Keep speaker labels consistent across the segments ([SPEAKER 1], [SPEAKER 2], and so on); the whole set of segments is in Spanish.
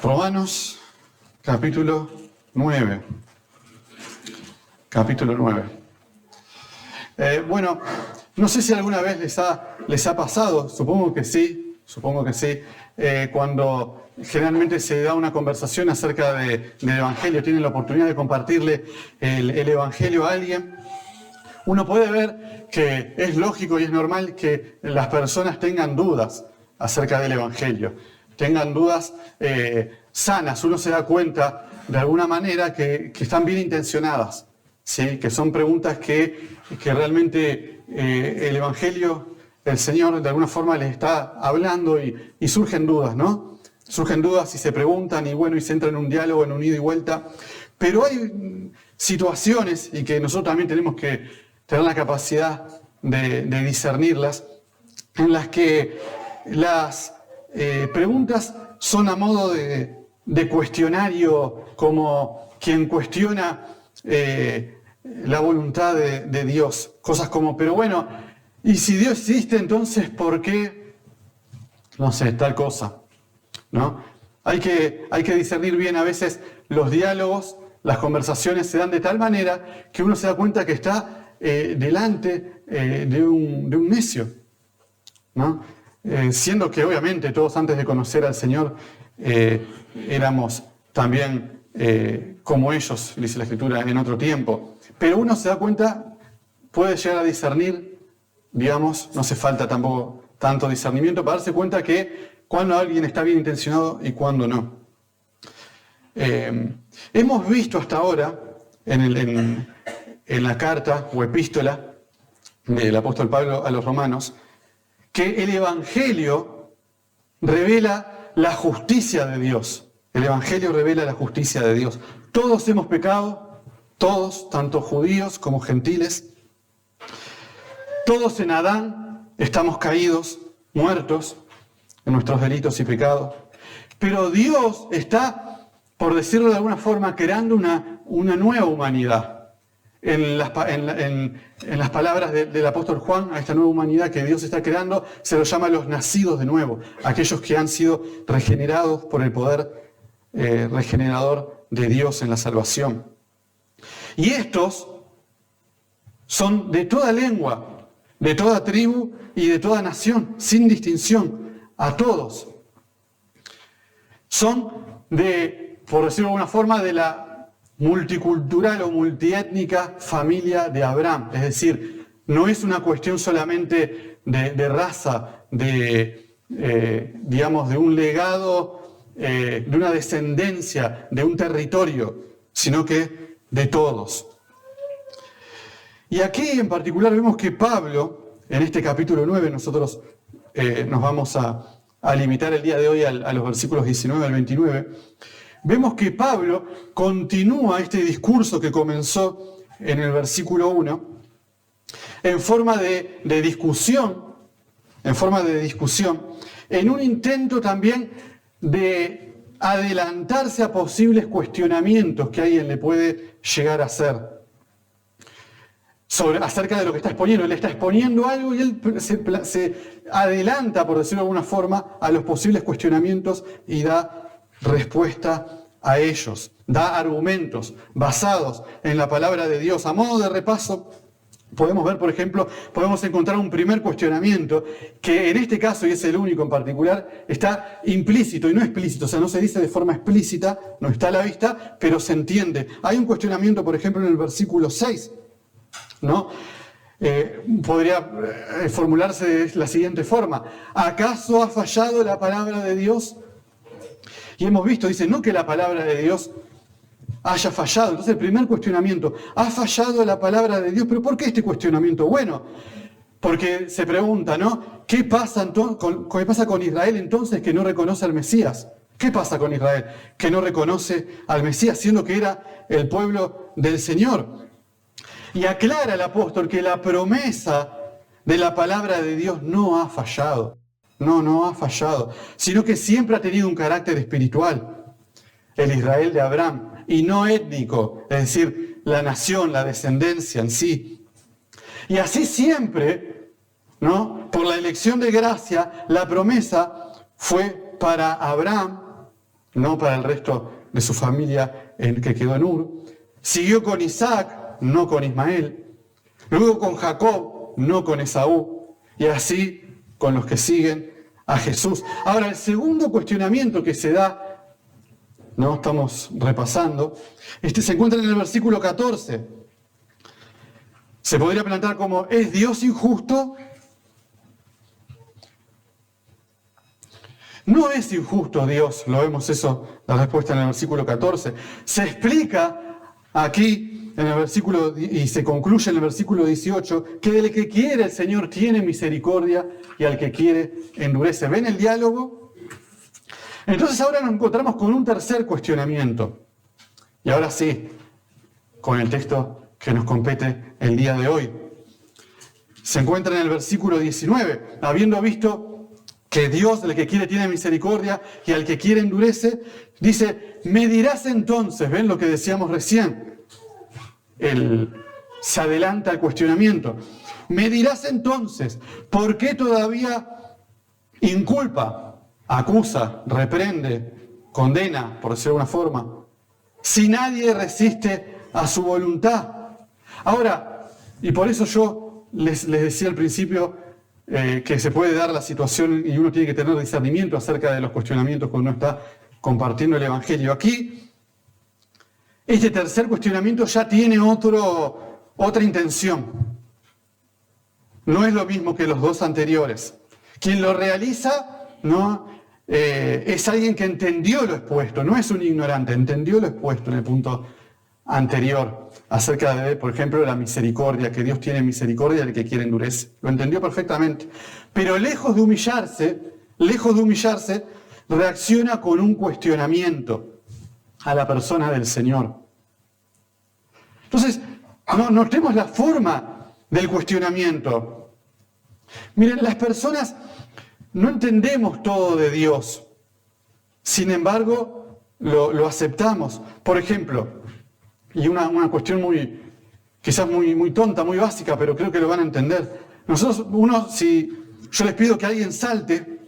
[SPEAKER 1] Romanos, capítulo 9. Capítulo 9. Bueno, no sé si alguna vez les ha pasado, supongo que sí, cuando generalmente se da una conversación acerca del Evangelio, tienen la oportunidad de compartirle el Evangelio a alguien. Uno puede ver que es lógico y es normal que las personas tengan dudas acerca del Evangelio, tengan dudas sanas. Uno se da cuenta de alguna manera que están bien intencionadas, ¿sí? Que son preguntas que realmente el Evangelio, el Señor de alguna forma les está hablando y surgen dudas, ¿no? Surgen dudas y se preguntan y se entra en un diálogo, en un ida y vuelta. Pero hay situaciones, y que nosotros también tenemos que tener la capacidad de discernirlas, en las que las preguntas son a modo de cuestionario, como quien cuestiona la voluntad de Dios. Cosas como, pero bueno, y si Dios existe, entonces ¿por qué? No sé, tal cosa, ¿no? Hay que discernir bien. A veces los diálogos, las conversaciones se dan de tal manera que uno se da cuenta que está delante de un necio, ¿no? Siendo que obviamente todos antes de conocer al Señor éramos también como ellos, dice la Escritura, en otro tiempo. Pero uno se da cuenta, puede llegar a discernir, digamos, no hace falta tampoco tanto discernimiento para darse cuenta que cuando alguien está bien intencionado y cuando no. Hemos visto hasta ahora en la carta o epístola del apóstol Pablo a los romanos que el Evangelio revela la justicia de Dios. El Evangelio revela la justicia de Dios. Todos hemos pecado, todos, tanto judíos como gentiles. Todos en Adán estamos caídos, muertos en nuestros delitos y pecados. Pero Dios está, por decirlo de alguna forma, creando una nueva humanidad. En las palabras del apóstol Juan, a esta nueva humanidad que Dios está creando, se los llama los nacidos de nuevo, aquellos que han sido regenerados por el poder regenerador de Dios en la salvación. Y estos son de toda lengua, de toda tribu y de toda nación, sin distinción, a todos. Son por decirlo de alguna forma, de la multicultural o multiétnica familia de Abraham. Es decir, no es una cuestión solamente de raza, digamos, de un legado, de una descendencia, de un territorio, sino que de todos. Y aquí en particular vemos que Pablo, en este capítulo 9, nosotros nos vamos a limitar el día de hoy a los versículos 19 al 29, vemos que Pablo continúa este discurso que comenzó en el versículo 1 en forma de discusión, en un intento también de adelantarse a posibles cuestionamientos que alguien le puede llegar a hacer acerca de lo que está exponiendo. Él está exponiendo algo y él se adelanta, por decirlo de alguna forma, a los posibles cuestionamientos y da respuesta a ellos, da argumentos basados en la palabra de Dios. A modo de repaso, podemos ver, por ejemplo, podemos encontrar un primer cuestionamiento que en este caso, y es el único en particular, está implícito y no explícito, o sea, no se dice de forma explícita, no está a la vista, pero se entiende. Hay un cuestionamiento, por ejemplo, en el versículo 6, ¿no? Podría formularse de la siguiente forma: ¿acaso ha fallado la palabra de Dios? Y hemos visto, dice, no que la palabra de Dios haya fallado. Entonces el primer cuestionamiento, ¿ha fallado la palabra de Dios? ¿Pero por qué este cuestionamiento? Bueno, porque se pregunta, ¿no? ¿Qué pasa con Israel entonces que no reconoce al Mesías? ¿Qué pasa con Israel que no reconoce al Mesías, siendo que era el pueblo del Señor? Y aclara el apóstol que la promesa de la palabra de Dios no ha fallado. No ha fallado, sino que siempre ha tenido un carácter espiritual, el Israel de Abraham, y no étnico, es decir, la nación, la descendencia en sí. Y así siempre, ¿no? Por la elección de gracia, la promesa fue para Abraham, no para el resto de su familia que quedó en Ur. Siguió con Isaac, no con Ismael. Luego con Jacob, no con Esaú. Y así con los que siguen a Jesús. Ahora, el segundo cuestionamiento que se da, no estamos repasando, se encuentra en el versículo 14. Se podría plantear como, ¿es Dios injusto? No es injusto Dios, lo vemos eso, la respuesta en el versículo 14. Se explica aquí en el versículo, y se concluye en el versículo 18, que del que quiere el Señor tiene misericordia y al que quiere endurece. ¿Ven el diálogo? Entonces ahora nos encontramos con un tercer cuestionamiento. Y ahora sí, con el texto que nos compete el día de hoy. Se encuentra en el versículo 19, habiendo visto que Dios, del que quiere, tiene misericordia y al que quiere endurece, dice, me dirás entonces, ¿ven lo que decíamos recién? Se adelanta al cuestionamiento. Me dirás entonces, ¿por qué todavía inculpa, acusa, reprende, condena, por decirlo de alguna forma, si nadie resiste a su voluntad? Ahora, y por eso yo les decía al principio, que se puede dar la situación y uno tiene que tener discernimiento acerca de los cuestionamientos cuando uno está compartiendo el Evangelio. Aquí, este tercer cuestionamiento ya tiene otra intención. No es lo mismo que los dos anteriores. Quien lo realiza, ¿no? Es alguien que entendió lo expuesto, no es un ignorante, entendió lo expuesto en el punto anterior, acerca de, por ejemplo, la misericordia, que Dios tiene misericordia del que quiere endurece. Lo entendió perfectamente. Pero lejos de humillarse, reacciona con un cuestionamiento a la persona del Señor. Entonces, notemos la forma del cuestionamiento. Miren, las personas no entendemos todo de Dios. Sin embargo, lo aceptamos. Por ejemplo, y una cuestión quizás muy tonta, muy básica, pero creo que lo van a entender. Si yo les pido que alguien salte,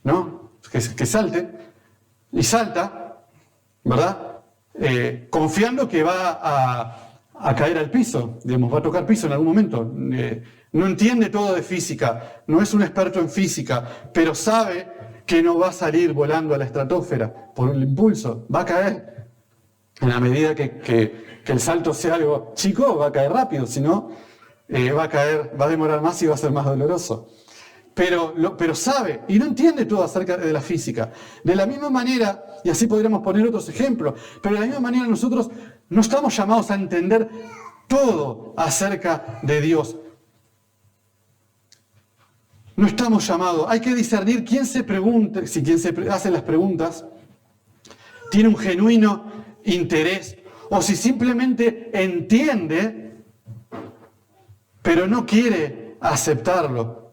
[SPEAKER 1] ¿no? Que salte, y salta, ¿verdad? Confiando que va a caer al piso, digamos, va a tocar piso en algún momento. No entiende todo de física, no es un experto en física, pero sabe que no va a salir volando a la estratosfera por un impulso, va a caer. En la medida que el salto sea algo chico, va a caer rápido, si no, va a demorar más y va a ser más doloroso. Pero sabe, y no entiende todo acerca de la física. De la misma manera, y así podríamos poner otros ejemplos, pero de la misma manera nosotros no estamos llamados a entender todo acerca de Dios. No estamos llamados, hay que discernir quién se pregunta, si quien se hace las preguntas tiene un genuino interés, o si simplemente entiende, pero no quiere aceptarlo.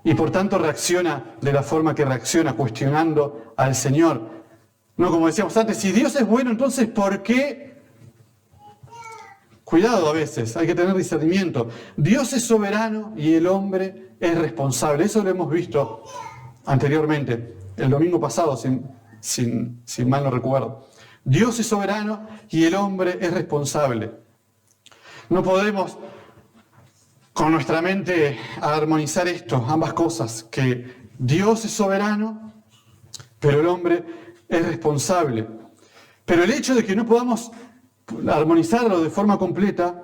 [SPEAKER 1] Y por tanto reacciona de la forma que reacciona, cuestionando al Señor. No, como decíamos antes, si Dios es bueno, entonces ¿por qué? Cuidado a veces, hay que tener discernimiento. Dios es soberano y el hombre es responsable. Eso lo hemos visto anteriormente, el domingo pasado, sin mal no recuerdo. Dios es soberano y el hombre es responsable. No podemos con nuestra mente armonizar esto, ambas cosas, que Dios es soberano, pero el hombre es responsable. Pero el hecho de que no podamos armonizarlo de forma completa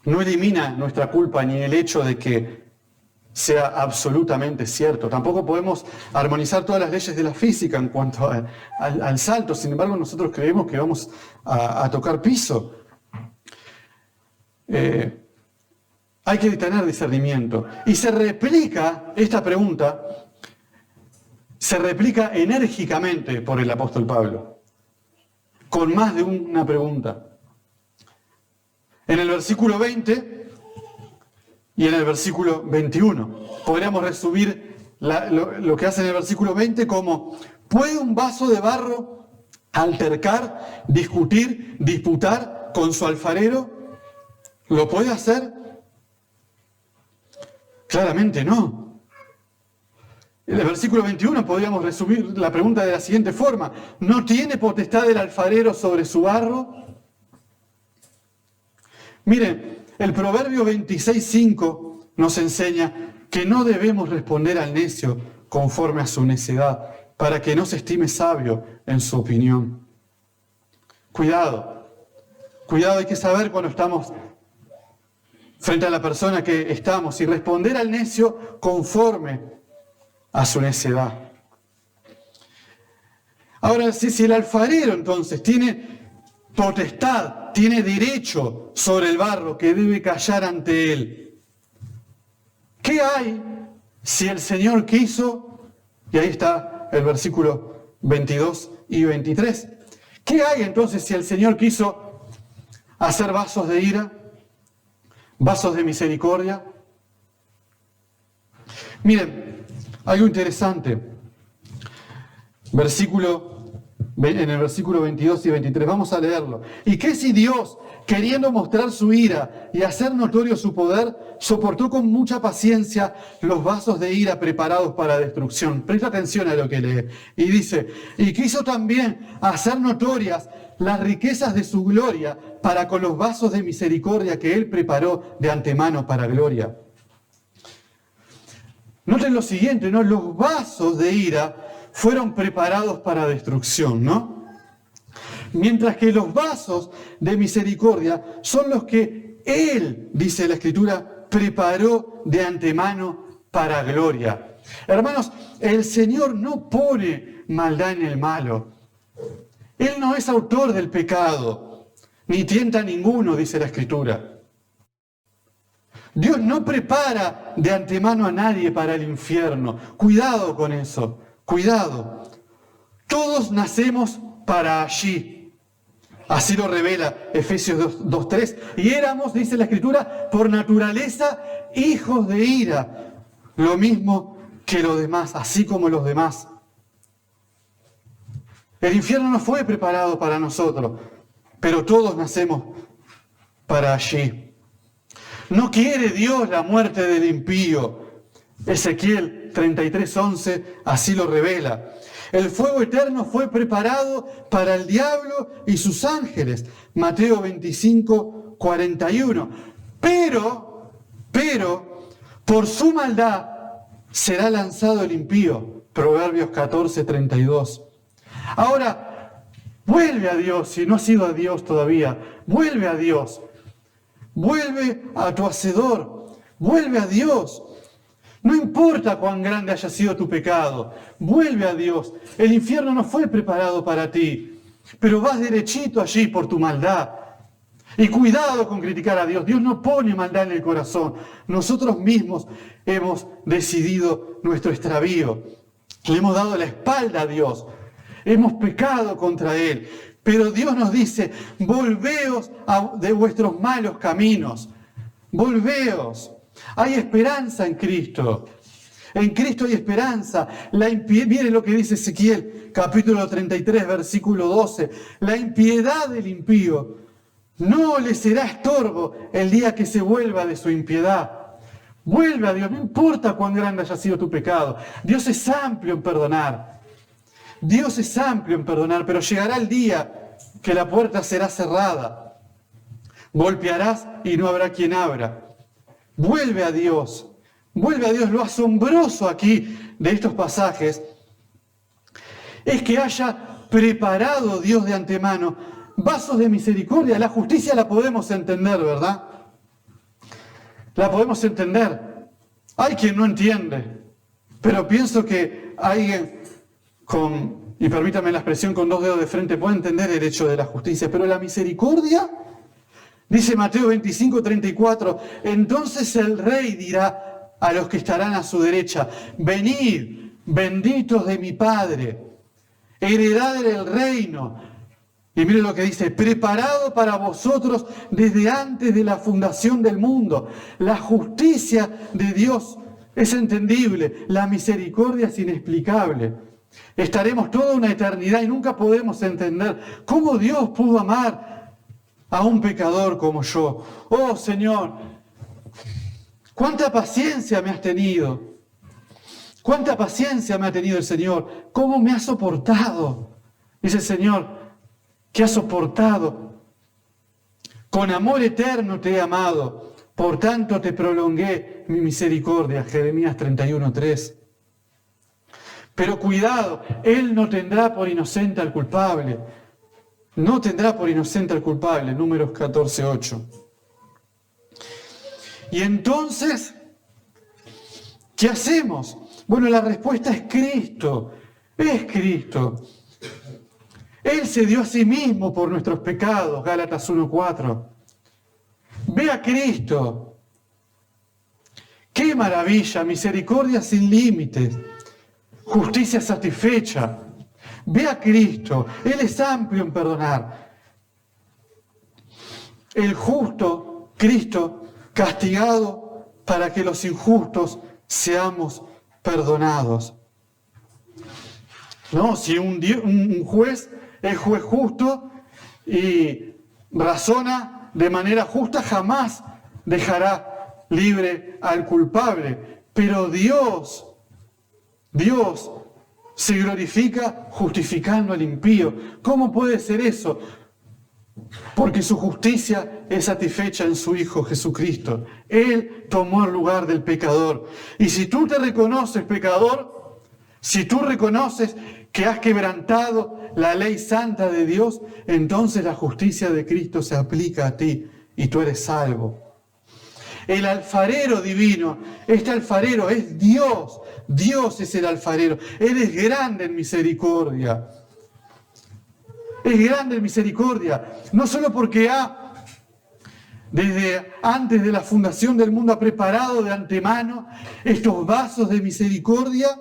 [SPEAKER 1] no elimina nuestra culpa ni el hecho de que sea absolutamente cierto. Tampoco podemos armonizar todas las leyes de la física en cuanto al salto. Sin embargo, nosotros creemos que vamos a tocar piso. Hay que tener discernimiento. Y esta pregunta se replica enérgicamente por el apóstol Pablo, con más de una pregunta. En el versículo 20 y en el versículo 21. Podríamos resumir lo que hace en el versículo 20 como: ¿puede un vaso de barro altercar, discutir, disputar con su alfarero? ¿Lo puede hacer? Claramente no. En el versículo 21 podríamos resumir la pregunta de la siguiente forma: ¿no tiene potestad el alfarero sobre su barro? Miren, el Proverbio 26:5 nos enseña que no debemos responder al necio conforme a su necedad, para que no se estime sabio en su opinión. Cuidado, hay que saber cuando estamos frente a la persona que estamos y responder al necio conforme a su necedad. Ahora, si el alfarero entonces tiene potestad, tiene derecho sobre el barro que debe callar ante él, ¿qué hay si el Señor quiso? Y ahí está el versículo 22 y 23. ¿Qué hay entonces si el Señor quiso hacer vasos de ira, vasos de misericordia? Miren, algo interesante. En el versículo 22 y 23, vamos a leerlo. ¿Y qué si Dios, queriendo mostrar su ira y hacer notorio su poder, soportó con mucha paciencia los vasos de ira preparados para destrucción? Presta atención a lo que lee. Y dice, y quiso también hacer notorias las riquezas de su gloria para con los vasos de misericordia que Él preparó de antemano para gloria. Noten lo siguiente, ¿no? Los vasos de ira fueron preparados para destrucción, ¿no? Mientras que los vasos de misericordia son los que Él, dice la Escritura, preparó de antemano para gloria. Hermanos, el Señor no pone maldad en el malo. Él no es autor del pecado, ni tienta a ninguno, dice la Escritura. Dios no prepara de antemano a nadie para el infierno. Cuidado con eso, cuidado. Todos nacemos para allí. Así lo revela Efesios 2:3. Y éramos, dice la Escritura, por naturaleza hijos de ira. Lo mismo que los demás, así como los demás. El infierno no fue preparado para nosotros, pero todos nacemos para allí. No quiere Dios la muerte del impío. Ezequiel 33:11 así lo revela. El fuego eterno fue preparado para el diablo y sus ángeles. Mateo 25:41. Pero, por su maldad será lanzado el impío. Proverbios 14:32. Ahora, vuelve a Dios, si no has ido a Dios todavía, vuelve a Dios. Vuelve a tu Hacedor, vuelve a Dios. No importa cuán grande haya sido tu pecado, vuelve a Dios. El infierno no fue preparado para ti, pero vas derechito allí por tu maldad. Y cuidado con criticar a Dios. Dios no pone maldad en el corazón. Nosotros mismos hemos decidido nuestro extravío. Le hemos dado la espalda a Dios. Hemos pecado contra Él. Pero Dios nos dice, volveos de vuestros malos caminos. Volveos. Hay esperanza en Cristo. En Cristo hay esperanza. Miren lo que dice Ezequiel, capítulo 33, versículo 12. La impiedad del impío no le será estorbo el día que se vuelva de su impiedad. Vuelve a Dios, no importa cuán grande haya sido tu pecado. Dios es amplio en perdonar. Dios es amplio en perdonar, pero llegará el día que la puerta será cerrada. Golpearás y no habrá quien abra. Vuelve a Dios. Vuelve a Dios. Lo asombroso aquí de estos pasajes es que haya preparado Dios de antemano vasos de misericordia. La justicia la podemos entender, ¿verdad? La podemos entender. Hay quien no entiende, pero pienso que alguien y permítame la expresión, con dos dedos de frente, puede entender el hecho de la justicia, pero la misericordia, dice Mateo 25:34, entonces el rey dirá a los que estarán a su derecha, venid, benditos de mi Padre, heredad del reino. Y miren lo que dice, preparado para vosotros desde antes de la fundación del mundo. La justicia de Dios es entendible, la misericordia es inexplicable. Estaremos toda una eternidad y nunca podemos entender cómo Dios pudo amar a un pecador como yo. Oh Señor, cuánta paciencia me has tenido. cuánta paciencia me ha tenido el Señor, cómo me ha soportado. Dice el Señor, que ha soportado. Con amor eterno te he amado, por tanto te prolongué mi misericordia. Jeremías 31:3. Pero cuidado, Él no tendrá por inocente al culpable. No tendrá por inocente al culpable. Números 14:8. Y entonces, ¿qué hacemos? Bueno, la respuesta es Cristo. Es Cristo. Él se dio a sí mismo por nuestros pecados. Gálatas 1:4. Ve a Cristo. ¡Qué maravilla! Misericordia sin límites. Justicia satisfecha. Ve a Cristo. Él es amplio en perdonar. El justo, Cristo, castigado para que los injustos seamos perdonados. No, si un juez es juez justo y razona de manera justa, jamás dejará libre al culpable. Pero Dios se glorifica justificando al impío. ¿Cómo puede ser eso? Porque su justicia es satisfecha en su Hijo Jesucristo. Él tomó el lugar del pecador. Y si tú te reconoces pecador, si tú reconoces que has quebrantado la ley santa de Dios, entonces la justicia de Cristo se aplica a ti y tú eres salvo. El alfarero divino, este alfarero es Dios. Dios es el alfarero. Él es grande en misericordia. Es grande en misericordia. No solo porque desde antes de la fundación del mundo ha preparado de antemano estos vasos de misericordia.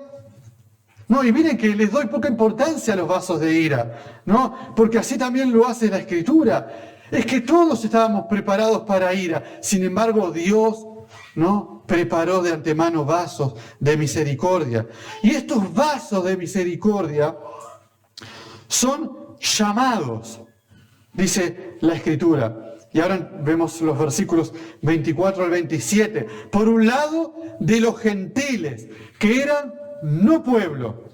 [SPEAKER 1] No, y miren que les doy poca importancia a los vasos de ira, ¿no? Porque así también lo hace la Escritura. Es que todos estábamos preparados para ira. Sin embargo, Dios, ¿no?, preparó de antemano vasos de misericordia. Y estos vasos de misericordia son llamados, dice la Escritura. Y ahora vemos los versículos 24 al 27. Por un lado, de los gentiles, que eran no pueblo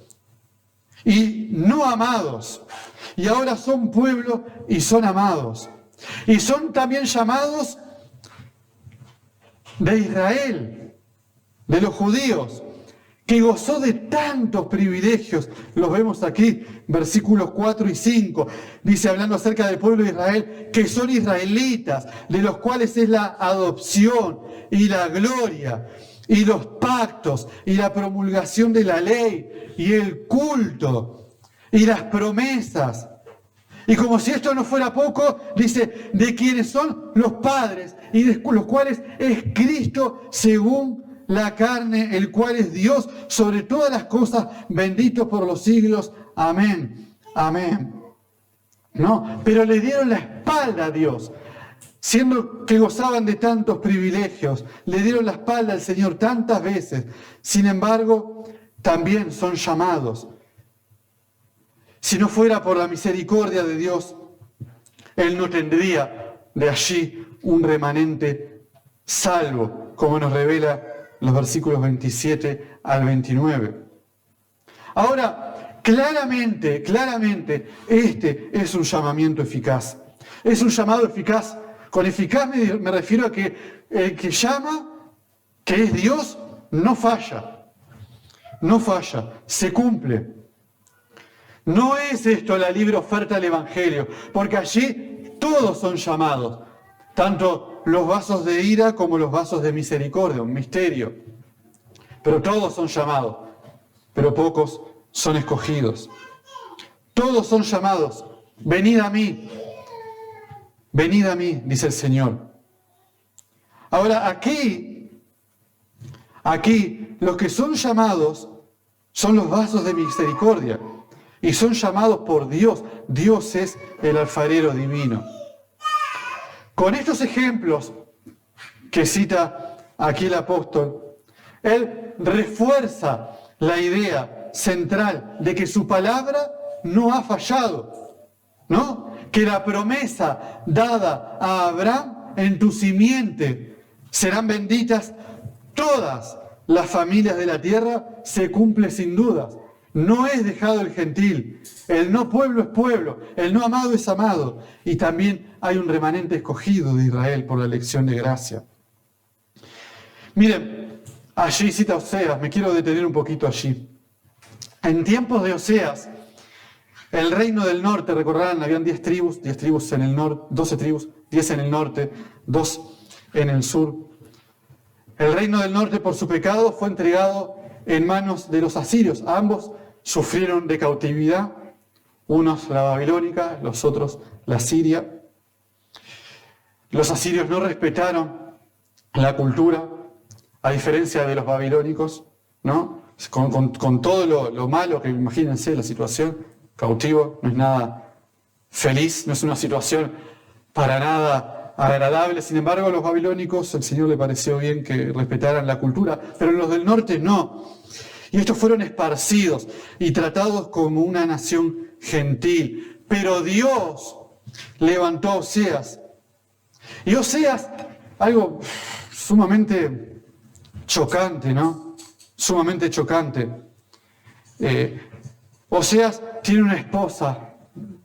[SPEAKER 1] y no amados. Y ahora son pueblo y son amados. Y son también llamados de Israel, de los judíos, que gozó de tantos privilegios. Los vemos aquí, versículos 4 y 5. Dice, hablando acerca del pueblo de Israel, que son israelitas, de los cuales es la adopción y la gloria, y los pactos, y la promulgación de la ley, y el culto, y las promesas. Y como si esto no fuera poco, dice, de quienes son los padres, y de los cuales es Cristo según la carne, el cual es Dios sobre todas las cosas, bendito por los siglos. Amén. Amén. No, pero le dieron la espalda a Dios. Siendo que gozaban de tantos privilegios, le dieron la espalda al Señor tantas veces. Sin embargo, también son llamados. Si no fuera por la misericordia de Dios, Él no tendría de allí un remanente salvo, como nos revela los versículos 27 al 29. Ahora, claramente, este es un llamamiento eficaz. Es un llamado eficaz. Con eficaz me refiero a que el que llama, que es Dios, no falla. No falla, se cumple. No es esto la libre oferta del Evangelio, porque allí todos son llamados, tanto los vasos de ira como los vasos de misericordia, un misterio. Pero todos son llamados, pero pocos son escogidos. Todos son llamados. Venid a mí, dice el Señor. Ahora, aquí, los que son llamados son los vasos de misericordia. Y son llamados por Dios. Dios es el alfarero divino. Con estos ejemplos que cita aquí el apóstol, él refuerza la idea central de que su palabra no ha fallado, ¿no? Que la promesa dada a Abraham, en tu simiente serán benditas todas las familias de la tierra se cumple sin dudas. No es dejado el gentil, el no pueblo es pueblo, el no amado es amado. Y también hay un remanente escogido de Israel por la elección de gracia. Miren, allí cita Oseas, me quiero detener un poquito allí. En tiempos de Oseas, el reino del norte, recordarán, habían 10 tribus en el norte, 12 tribus, 10 en el norte, 2 en el sur. El reino del norte, por su pecado, fue entregado en manos de los asirios. Ambos sufrieron de cautividad, unos la babilónica, los otros la siria. Los asirios no respetaron la cultura, a diferencia de los babilónicos, ¿no? Con todo lo malo que imagínense la situación, cautivo, no es nada feliz, no es una situación para nada agradable. Sin embargo, a los babilónicos el Señor le pareció bien que respetaran la cultura, pero los del norte no. Y estos fueron esparcidos y tratados como una nación gentil. Pero Dios levantó a Oseas. Y Oseas, algo sumamente chocante, ¿no? Sumamente chocante. Oseas tiene una esposa,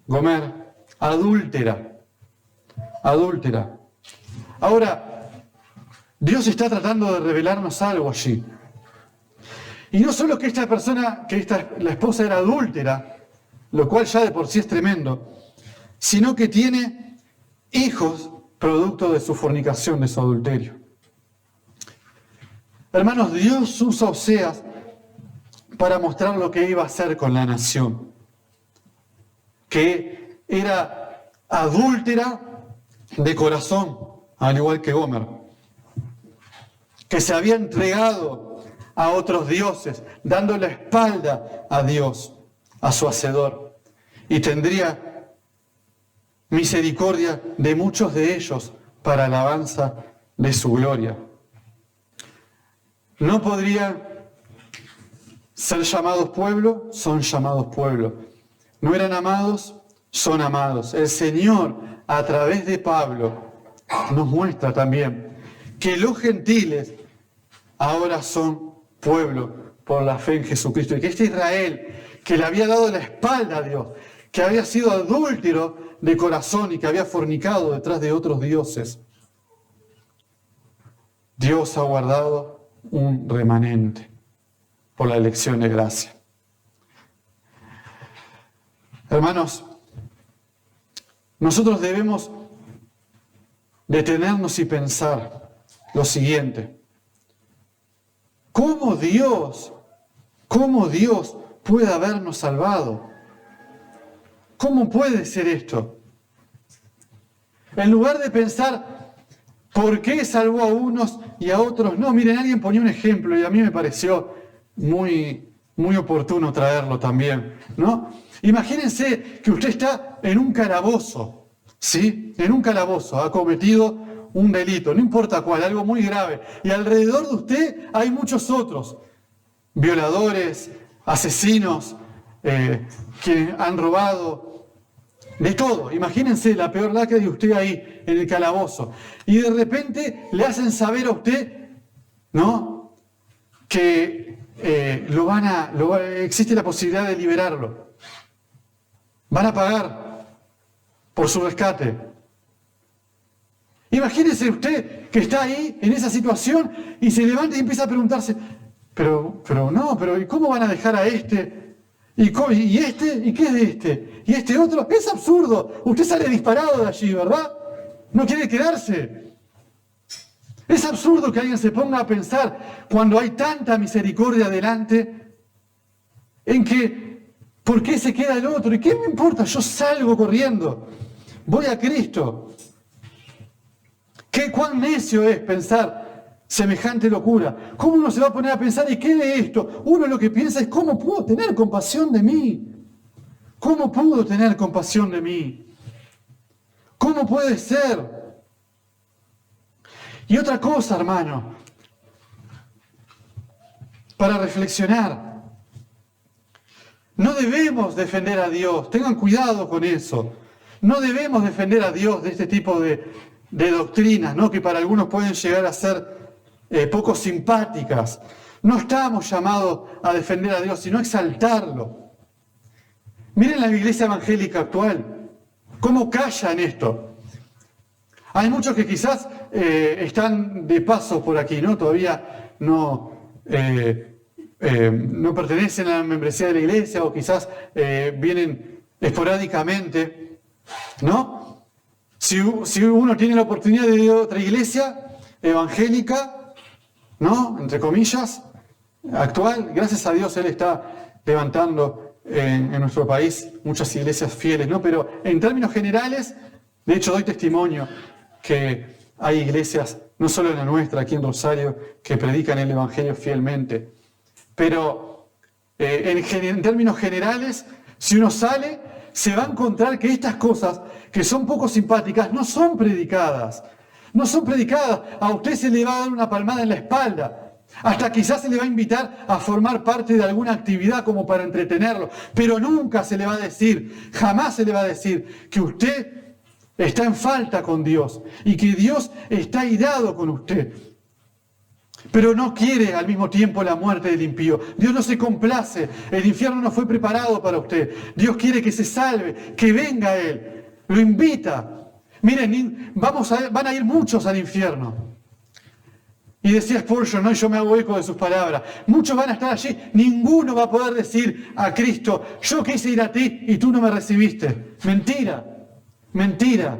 [SPEAKER 1] Gomer, adúltera. Ahora, Dios está tratando de revelarnos algo allí. Y no solo que la esposa era adúltera, lo cual ya de por sí es tremendo, sino que tiene hijos producto de su fornicación, de su adulterio. Hermanos, Dios usa a Oseas para mostrar lo que iba a hacer con la nación, que era adúltera de corazón, al igual que Gomer, que se había entregado a otros dioses, dando la espalda a Dios, a su Hacedor, y tendría misericordia de muchos de ellos para alabanza de su gloria. No podrían ser llamados pueblo, son llamados pueblo. No eran amados, son amados. El Señor, a través de Pablo, nos muestra también que los gentiles ahora son pueblo por la fe en Jesucristo. Y que este Israel, que le había dado la espalda a Dios, que había sido adúltero de corazón y que había fornicado detrás de otros dioses, Dios ha guardado un remanente por la elección de gracia. Hermanos, nosotros debemos detenernos y pensar lo siguiente. ¿Cómo Dios puede habernos salvado? ¿Cómo puede ser esto? En lugar de pensar, ¿por qué salvó a unos y a otros no? Miren, alguien ponía un ejemplo y a mí me pareció muy oportuno traerlo también, ¿no? Imagínense que usted está en un calabozo, ¿sí? En un calabozo, ha cometido un delito, no importa cuál, algo muy grave. Y alrededor de usted hay muchos otros, violadores, asesinos, que han robado, de todo. Imagínense la peor lacra de usted ahí, en el calabozo. Y de repente le hacen saber a usted, ¿no?, que existe la posibilidad de liberarlo. Van a pagar por su rescate. Imagínese usted que está ahí en esa situación y se levanta y empieza a preguntarse, pero ¿y cómo van a dejar a este? ¿Y este? ¿Y qué es de este? ¿Y este otro? Es absurdo. Usted sale disparado de allí, ¿verdad? No quiere quedarse. Es absurdo que alguien se ponga a pensar cuando hay tanta misericordia delante en que, ¿por qué se queda el otro? ¿Y qué me importa? Yo salgo corriendo. Voy a Cristo. ¿Cuán necio es pensar semejante locura? ¿Cómo uno se va a poner a pensar, ¿y qué de esto? Uno lo que piensa es, ¿cómo pudo tener compasión de mí? ¿Cómo pudo tener compasión de mí? ¿Cómo puede ser? Y otra cosa, hermano, para reflexionar. No debemos defender a Dios, tengan cuidado con eso. No debemos defender a Dios de este tipo de doctrinas, ¿no?, que para algunos pueden llegar a ser poco simpáticas, No estamos llamados a defender a Dios, sino a exaltarlo. Miren la iglesia evangélica actual, cómo callan esto. Hay muchos que quizás están de paso por aquí, ¿no? Todavía no pertenecen a la membresía de la iglesia o quizás vienen esporádicamente, ¿no? Si uno tiene la oportunidad de ir a otra iglesia evangélica, ¿no? Entre comillas, actual, gracias a Dios Él está levantando en nuestro país muchas iglesias fieles, ¿no? Pero en términos generales, de hecho doy testimonio que hay iglesias, no solo en la nuestra, aquí en Rosario, que predican el Evangelio fielmente. Pero en términos generales, si uno sale, se va a encontrar que estas cosas, que son poco simpáticas, no son predicadas. No son predicadas. A usted se le va a dar una palmada en la espalda. Hasta quizás se le va a invitar a formar parte de alguna actividad como para entretenerlo. Pero nunca se le va a decir, jamás se le va a decir que usted está en falta con Dios y que Dios está airado con usted. Pero no quiere al mismo tiempo la muerte del impío. Dios no se complace. El infierno no fue preparado para usted. Dios quiere que se salve, que venga a Él. Lo invita. Miren, van a ir muchos al infierno. Y decía Spurgeon, ¿no? Yo me hago eco de sus palabras. Muchos van a estar allí. Ninguno va a poder decir a Cristo, yo quise ir a ti y tú no me recibiste. Mentira. Mentira,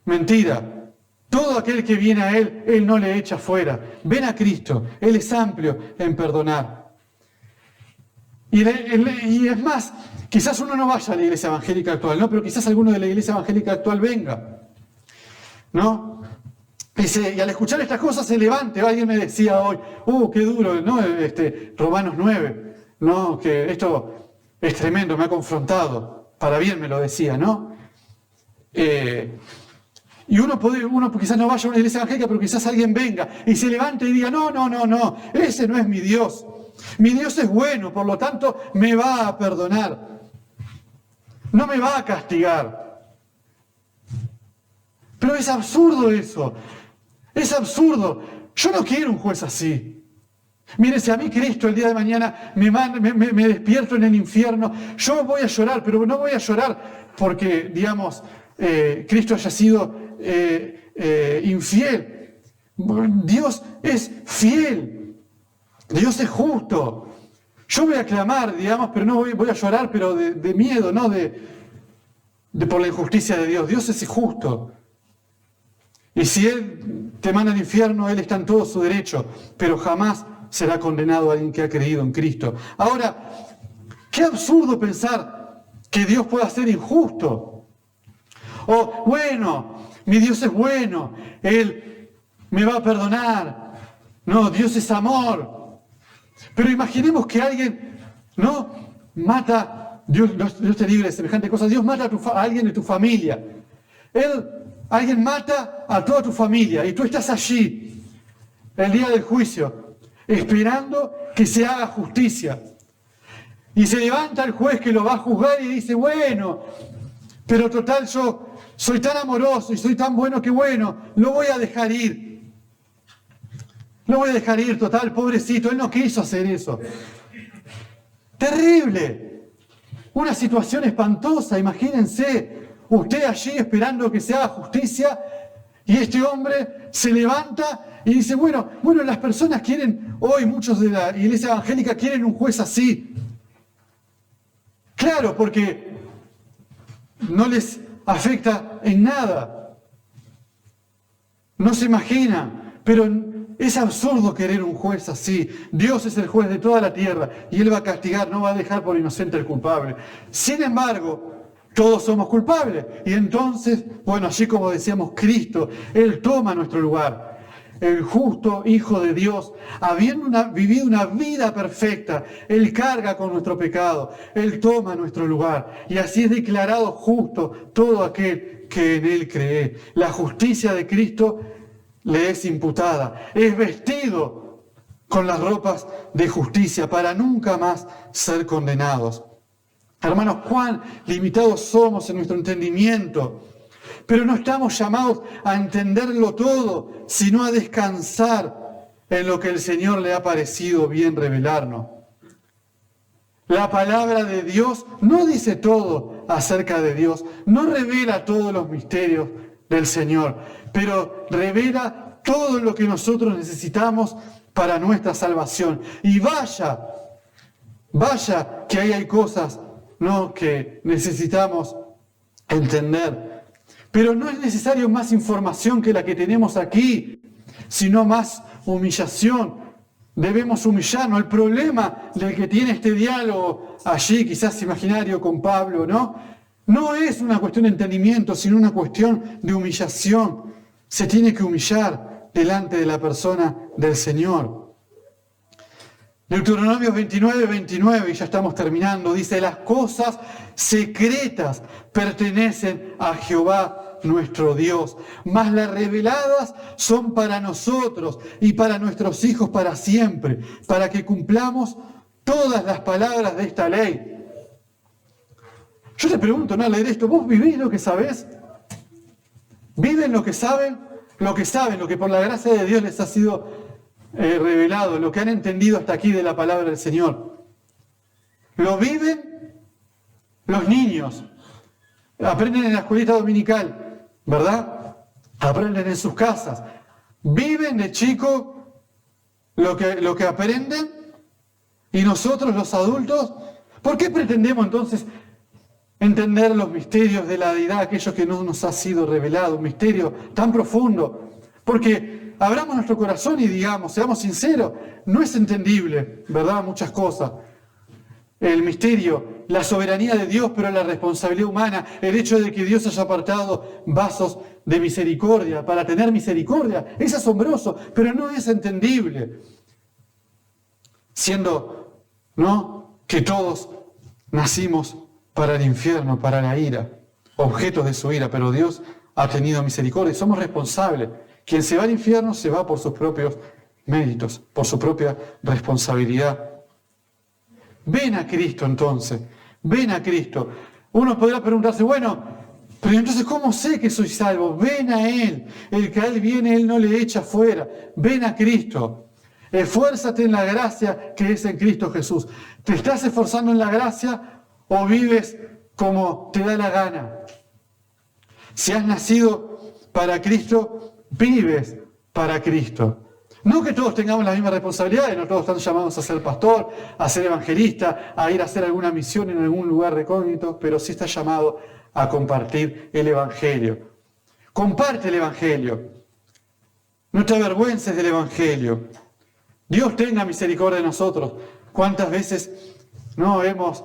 [SPEAKER 1] mentira. Todo aquel que viene a Él no le echa fuera. Ven a Cristo, Él es amplio en perdonar. Y es más, quizás uno no vaya a la iglesia evangélica actual, ¿no? Pero quizás alguno de la iglesia evangélica actual venga, ¿no? Y al escuchar estas cosas se levante. Alguien me decía hoy, qué duro, ¿no? Romanos 9, ¿no? Que esto es tremendo, me ha confrontado. Para bien me lo decía, ¿no? Y uno quizás no vaya a una iglesia evangélica, pero quizás alguien venga y se levante y diga, no, ese no es mi Dios. Mi Dios es bueno, por lo tanto me va a perdonar. No me va a castigar. Pero es absurdo eso. Es absurdo. Yo no quiero un juez así. Mire, si a mí Cristo el día de mañana me despierto en el infierno, yo voy a llorar, pero no voy a llorar porque, digamos, Cristo haya sido infiel. Dios es fiel. Dios es justo. Yo voy a clamar, digamos, pero no voy a llorar, pero de miedo, no por la injusticia de Dios. Dios es justo. Y si Él te manda al infierno, Él está en todo su derecho, pero jamás será condenado a alguien que ha creído en Cristo. Ahora, qué absurdo pensar que Dios pueda ser injusto. O, bueno, mi Dios es bueno, Él me va a perdonar. No, Dios es amor. Pero imaginemos que alguien, ¿no? Mata, Dios te libre de semejante cosa, Dios mata a alguien de tu familia. Alguien mata a toda tu familia y tú estás allí, el día del juicio, esperando que se haga justicia. Y se levanta el juez que lo va a juzgar y dice, bueno, pero total yo soy tan amoroso y soy tan bueno que bueno, lo voy a dejar ir. Lo voy a dejar ir, total, pobrecito, él no quiso hacer eso. Terrible. Una situación espantosa, imagínense. Usted allí esperando que se haga justicia y este hombre se levanta y dice, bueno, las personas quieren, hoy muchos de la iglesia evangélica quieren un juez así. Claro, porque no les afecta en nada. No se imaginan, pero es absurdo querer un juez así. Dios es el juez de toda la tierra y Él va a castigar, no va a dejar por inocente al culpable. Sin embargo, todos somos culpables. Y entonces, bueno, así como decíamos, Cristo, Él toma nuestro lugar. El justo Hijo de Dios, habiendo vivido una vida perfecta, Él carga con nuestro pecado, Él toma nuestro lugar. Y así es declarado justo todo aquel que en Él cree. La justicia de Cristo le es imputada. Es vestido con las ropas de justicia para nunca más ser condenados. Hermanos, cuán limitados somos en nuestro entendimiento, pero no estamos llamados a entenderlo todo, sino a descansar en lo que el Señor le ha parecido bien revelarnos. La palabra de Dios no dice todo acerca de Dios, no revela todos los misterios del Señor, pero revela todo lo que nosotros necesitamos para nuestra salvación. Y vaya que ahí hay cosas, ¿no?, que necesitamos entender. Pero no es necesario más información que la que tenemos aquí, sino más humillación. Debemos humillarnos. El problema del que tiene este diálogo allí, quizás imaginario con Pablo, no es una cuestión de entendimiento, sino una cuestión de humillación. Se tiene que humillar delante de la persona del Señor. Deuteronomio 29, y ya estamos terminando, dice: las cosas secretas pertenecen a Jehová nuestro Dios, mas las reveladas son para nosotros y para nuestros hijos para siempre, para que cumplamos todas las palabras de esta ley. Yo te pregunto, al leer esto, ¿vos vivís lo que sabés? ¿Viven lo que saben? Lo que por la gracia de Dios les ha sido revelado, lo que han entendido hasta aquí de la palabra del Señor. ¿Lo viven? Los niños aprenden en la escuelita dominical, ¿verdad? Aprenden en sus casas. ¿Viven de chico lo que aprenden? ¿Y nosotros, los adultos? ¿Por qué pretendemos entonces entender los misterios de la deidad, aquellos que no nos ha sido revelado, un misterio tan profundo? Porque abramos nuestro corazón y digamos, seamos sinceros, no es entendible, ¿verdad? Muchas cosas. El misterio, la soberanía de Dios, pero la responsabilidad humana, el hecho de que Dios haya apartado vasos de misericordia para tener misericordia, es asombroso, pero no es entendible. Siendo, que todos nacimos para el infierno, para la ira, objetos de su ira, pero Dios ha tenido misericordia y somos responsables. Quien se va al infierno se va por sus propios méritos, por su propia responsabilidad. Ven a Cristo entonces, ven a Cristo. Uno podrá preguntarse, bueno, pero entonces ¿cómo sé que soy salvo? Ven a Él, el que a Él viene, Él no le echa fuera. Ven a Cristo, esfuérzate en la gracia que es en Cristo Jesús. ¿Te estás esforzando en la gracia o vives como te da la gana? Si has nacido para Cristo, vives para Cristo. No que todos tengamos las mismas responsabilidades, no todos están llamados a ser pastor, a ser evangelista, a ir a hacer alguna misión en algún lugar recógnito, pero sí está llamado a compartir el Evangelio. Comparte el Evangelio. No te avergüences del Evangelio. Dios tenga misericordia de nosotros. ¿Cuántas veces hemos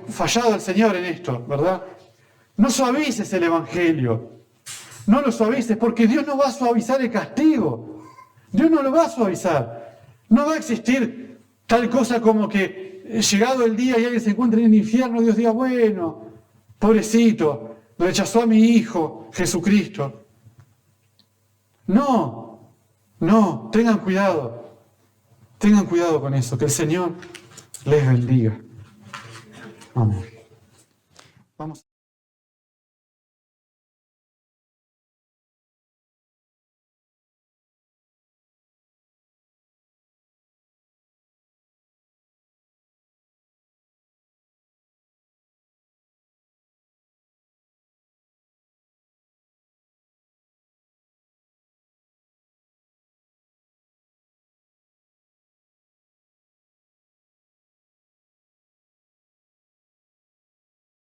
[SPEAKER 1] fallado al Señor en esto, verdad? No suavices el Evangelio. No lo suavices, porque Dios no va a suavizar el castigo. Dios no lo va a suavizar. No va a existir tal cosa como que llegado el día y alguien se encuentre en el infierno, Dios diga, bueno, pobrecito, rechazó a mi Hijo, Jesucristo. No, tengan cuidado con eso, que el Señor les bendiga. Vamos.